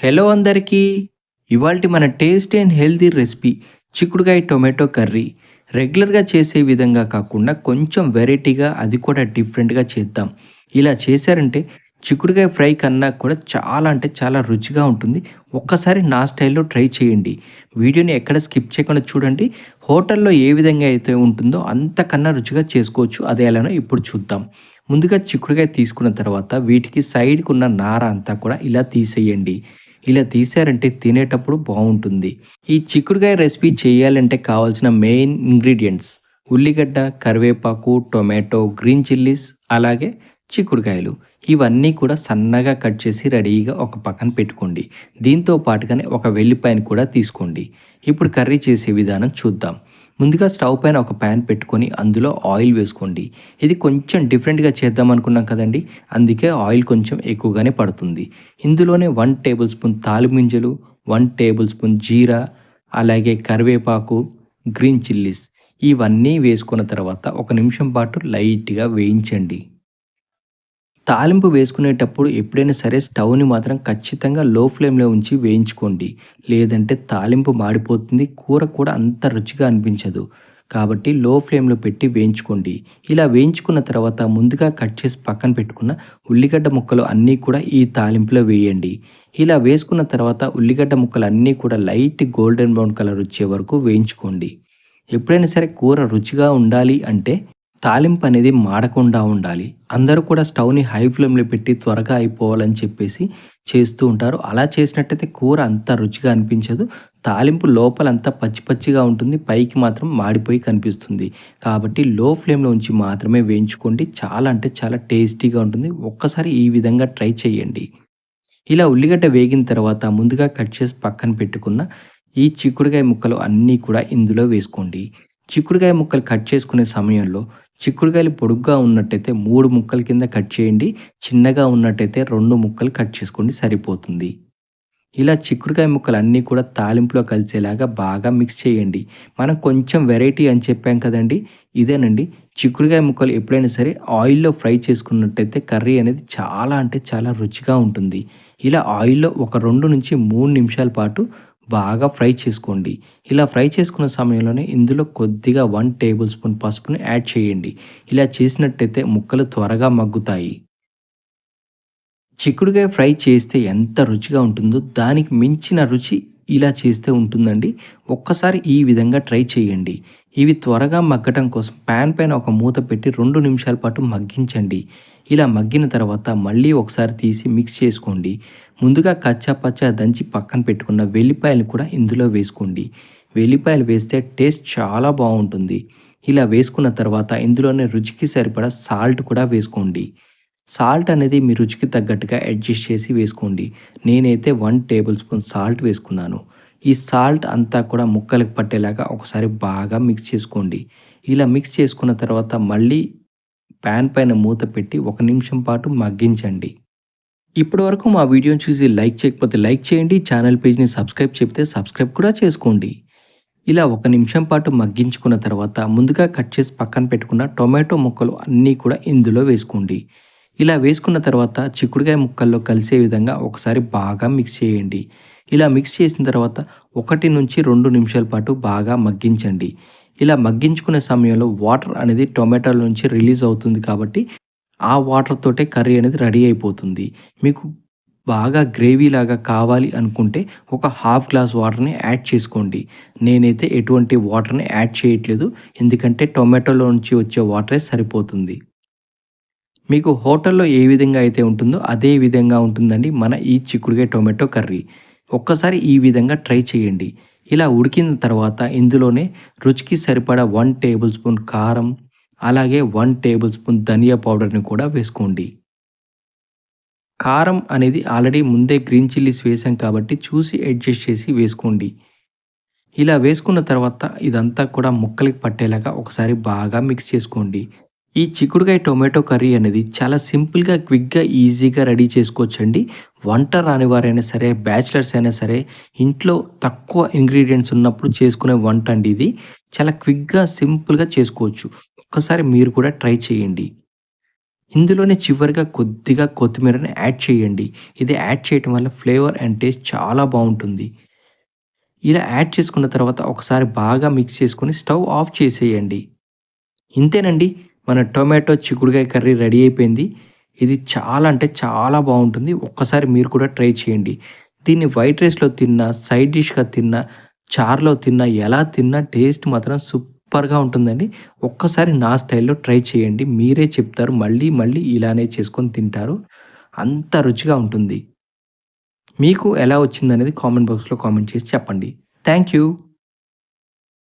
Hello అందరికీ! ఇవాల్టి మన టేస్టీ అండ్ హెల్తీ రెసిపీ చిక్కుడుకాయ టొమాటో కర్రీ. రెగ్యులర్‌గా చేసే విధంగా కాకుండా కొంచెం వెరైటీగా అది కూడా డిఫరెంట్‌గా చేద్దాం. ఇలా చేశారంటే చిక్కుడుకాయ ఫ్రై కన్నా కూడా చాలా అంటే చాలా రుచిగా ఉంటుంది. ఒక్కసారి నా స్టైల్‌లో ట్రై చేయండి. వీడియోని ఎక్కడ స్కిప్ చేయకుండా చూడండి. హోటల్‌లో ఏ విధంగా అయితే ఉంటుందో అంతకన్నా రుచిగా చేసుకోవచ్చు. అది ఎలానో ఇప్పుడు చూద్దాం. ముందుగా చిక్కుడుకాయ తీసుకున్న తర్వాత వీటికి సైడ్‌కున్న నార అంతా కూడా ఇలా తీసేయండి. ఇలా తీశారంటే తినేటప్పుడు బావుంటుంది. ఈ చిక్కుడుకాయ రెసిపీ చేయాలంటే కావాల్సిన మెయిన్ ఇంగ్రీడియెంట్స్ ఉల్లిగడ్డ, కరివేపాకు, టొమాటో, గ్రీన్ చిల్లీస్ అలాగే చిక్కుడుకాయలు. ఇవన్నీ కూడా సన్నగా కట్ చేసి రెడీగా ఒక పక్కన పెట్టుకోండి. దీంతో పాటుగానే ఒక వెల్లిపాయను కూడా తీసుకోండి. ఇప్పుడు కర్రీ చేసే విధానం చూద్దాం. ముందుగా స్టవ్ పైన ఒక ప్యాన్ పెట్టుకొని అందులో ఆయిల్ వేసుకోండి. ఇది కొంచెం డిఫరెంట్‌గా చేద్దాం అనుకున్నాం కదండీ! అందుకే ఆయిల్ కొంచెం ఎక్కువగానే పడుతుంది. ఇందులోనే 1 టేబుల్ స్పూన్ తాలిమింజలు, 1 టేబుల్ స్పూన్ జీరా, అలాగే కరివేపాకు, గ్రీన్ చిల్లీస్ ఇవన్నీ వేసుకున్న తర్వాత ఒక నిమిషం పాటు లైట్‌గా వేయించండి. తాలింపు వేసుకునేటప్పుడు ఎప్పుడైనా సరే స్టవ్‌ని మాత్రం ఖచ్చితంగా లో ఫ్లేమ్‌లో ఉంచి వేయించుకోండి. లేదంటే తాలింపు మాడిపోతుంది. కూర కూడా అంత రుచిగా అనిపించదు. కాబట్టి లో ఫ్లేమ్‌లో పెట్టి వేయించుకోండి. ఇలా వేయించుకున్న తర్వాత ముందుగా కట్ చేసి పక్కన పెట్టుకున్న ఉల్లిగడ్డ ముక్కలు అన్నీ కూడా ఈ తాలింపులో వేయండి. ఇలా వేసుకున్న తర్వాత ఉల్లిగడ్డ ముక్కలన్నీ కూడా లైట్ గోల్డెన్ బ్రౌన్ కలర్ వచ్చే వరకు వేయించుకోండి. ఎప్పుడైనా సరే కూర రుచిగా ఉండాలి అంటే తాలింపు అనేది మాడకుండా ఉండాలి. అందరూ కూడా స్టవ్‌ని హై ఫ్లేమ్‌లో పెట్టి త్వరగా అయిపోవాలని చెప్పేసి చేస్తూ ఉంటారు. అలా చేసినట్టయితే కూర అంత రుచిగా అనిపించదు. తాలింపు లోపలంతా పచ్చి పచ్చిగా ఉంటుంది. పైకి మాత్రం మాడిపోయి కనిపిస్తుంది. కాబట్టి లో ఫ్లేమ్‌లో ఉంచి మాత్రమే వేయించుకోండి. చాలా అంటే చాలా టేస్టీగా ఉంటుంది. ఒక్కసారి ఈ విధంగా ట్రై చేయండి. ఇలా ఉల్లిగడ్డ వేగిన తర్వాత ముందుగా కట్ చేసి పక్కన పెట్టుకున్న ఈ చిక్కుడుకాయ ముక్కలు అన్నీ కూడా ఇందులో వేసుకోండి. చిక్కుడుకాయ ముక్కలు కట్ చేసుకునే సమయంలో చిక్కుడుకాయలు పొడుగ్గా ఉన్నట్టయితే 3 ముక్కల కింద కట్ చేయండి. చిన్నగా ఉన్నట్టయితే 2 ముక్కలు కట్ చేసుకోండి సరిపోతుంది. ఇలా చిక్కుడుకాయ ముక్కలన్నీ కూడా తాలింపులో కలిసేలాగా బాగా మిక్స్ చేయండి. మనం కొంచెం వెరైటీ అని చెప్పాం కదండీ! ఇదేనండి. చిక్కుడుకాయ ముక్కలు ఎప్పుడైనా సరే ఆయిల్‌లో ఫ్రై చేసుకున్నట్టయితే కర్రీ అనేది చాలా అంటే చాలా రుచిగా ఉంటుంది. ఇలా ఆయిల్‌లో ఒక 2-3 నిమిషాల పాటు బాగా ఫ్రై చేసుకోండి. ఇలా ఫ్రై చేసుకున్న సమయంలోనే ఇందులో కొద్దిగా 1 టేబుల్ స్పూన్ పసుపుని యాడ్ చేయండి. ఇలా చేసినట్టయితే ముక్కలు త్వరగా మగ్గుతాయి. చిక్కుడుకాయ ఫ్రై చేస్తే ఎంత రుచిగా ఉంటుందో, దానికి మించిన రుచి ఇలా చేస్తే ఉంటుందండి. ఒక్కసారి ఈ విధంగా ట్రై చేయండి. ఇవి త్వరగా మగ్గటం కోసం పాన్ పైన ఒక మూత పెట్టి 2 నిమిషాల పాటు మగ్గించండి. ఇలా మగ్గిన తర్వాత మళ్ళీ ఒకసారి తీసి మిక్స్ చేసుకోండి. ముందుగా కచ్చా పచ్చా దంచి పక్కన పెట్టుకున్న వెల్లిపాయలు కూడా ఇందులో వేసుకోండి. వెల్లిపాయలు వేస్తే టేస్ట్ చాలా బావుంటుంది. ఇలా వేసుకున్న తర్వాత ఇందులోనే రుచికి సరిపడా సాల్ట్ కూడా వేసుకోండి. సాల్ట్ అనేది మీ రుచికి తగ్గట్టుగా అడ్జస్ట్ చేసి వేసుకోండి. నేనైతే 1 టేబుల్ స్పూన్ సాల్ట్ వేసుకున్నాను. ఈ సాల్ట్ అంతా కూడా ముక్కలకు పట్టేలాగా ఒకసారి బాగా మిక్స్ చేసుకోండి. ఇలా మిక్స్ చేసుకున్న తర్వాత మళ్ళీ పాన్ పైన మూత పెట్టి ఒక నిమిషం పాటు మగ్గించండి. ఇప్పటివరకు మా వీడియోని చూసి లైక్ చేయకపోతే లైక్ చేయండి. ఛానల్ పేజ్‌ని సబ్స్క్రైబ్ చెప్తే సబ్స్క్రైబ్ కూడా చేసుకోండి. ఇలా ఒక నిమిషం పాటు మగ్గించుకున్న తర్వాత ముందుగా కట్ చేసి పక్కన పెట్టుకున్న టొమాటో ముక్కలు అన్నీ కూడా ఇందులో వేసుకోండి. ఇలా వేసుకున్న తర్వాత చిక్కుడుకాయ ముక్కల్లో కలిసే విధంగా ఒకసారి బాగా మిక్స్ చేయండి. ఇలా మిక్స్ చేసిన తర్వాత 1-2 నిమిషాల పాటు బాగా మగ్గించండి. ఇలా మగ్గించుకునే సమయంలో వాటర్ అనేది టొమాటోల నుంచి రిలీజ్ అవుతుంది కాబట్టి ఆ వాటర్ తోటే కర్రీ అనేది రెడీ అయిపోతుంది. మీకు బాగా గ్రేవీలాగా కావాలి అనుకుంటే ఒక హాఫ్ గ్లాస్ వాటర్‌ని యాడ్ చేసుకోండి. నేనైతే ఎటువంటి వాటర్‌ని యాడ్ చేయట్లేదు. ఎందుకంటే టొమాటోలో నుంచి వచ్చే వాటరే సరిపోతుంది. మీకు హోటల్‌లో ఏ విధంగా అయితే ఉంటుందో అదే విధంగా ఉంటుందండి మన ఈ చిక్కుడుకాయ టొమాటో కర్రీ. ఒక్కసారి ఈ విధంగా ట్రై చేయండి. ఇలా ఉడికిన తర్వాత ఇందులోనే రుచికి సరిపడా 1 టేబుల్ స్పూన్ కారం, అలాగే 1 టేబుల్ స్పూన్ ధనియా పౌడర్‌ని కూడా వేసుకోండి. కారం అనేది ఆల్రెడీ ముందే గ్రీన్ చిల్లీస్ వేసాం కాబట్టి చూసి అడ్జస్ట్ చేసి వేసుకోండి. ఇలా వేసుకున్న తర్వాత ఇదంతా కూడా ముక్కలకి పట్టేలాగా ఒకసారి బాగా మిక్స్ చేసుకోండి. ఈ చిక్కుడుకాయ టొమాటో కర్రీ అనేది చాలా సింపుల్‌గా, క్విక్‌గా, ఈజీగా రెడీ చేసుకోవచ్చండి. వంట రాని వారైనా సరే, బ్యాచిలర్స్ అయినా సరే, ఇంట్లో తక్కువ ఇంగ్రీడియెంట్స్ ఉన్నప్పుడు చేసుకునే వంట అండి ఇది. చాలా క్విక్‌గా, సింపుల్‌గా చేసుకోవచ్చు. ఒక్కసారి మీరు కూడా ట్రై చేయండి. ఇందులోనే చివరిగా కొద్దిగా కొత్తిమీరని యాడ్ చేయండి. ఇది యాడ్ చేయటం వల్ల ఫ్లేవర్ అండ్ టేస్ట్ చాలా బావుంటుంది. ఇలా యాడ్ చేసుకున్న తర్వాత ఒకసారి బాగా మిక్స్ చేసుకొని స్టవ్ ఆఫ్ చేసేయండి. ఇంతేనండి. మన టొమాటో చిక్కుడుకాయ కర్రీ రెడీ అయిపోయింది. ఇది చాలా అంటే చాలా బావుంటుంది. ఒక్కసారి మీరు కూడా ట్రై చేయండి. దీన్ని వైట్ రైస్‌లో తిన్నా, సైడ్ డిష్‌గా తిన్నా, చారులో తిన్నా, ఎలా తిన్నా టేస్ట్ మాత్రం సూపర్‌గా ఉంటుందండి. ఒక్కసారి నా స్టైల్‌లో ట్రై చేయండి. మీరే చెప్తారు మళ్ళీ మళ్ళీ ఇలానే చేసుకొని తింటారు. అంత రుచిగా ఉంటుంది. మీకు ఎలా వచ్చిందనేది కామెంట్ బాక్స్‌లో కామెంట్ చేసి చెప్పండి. Thank you.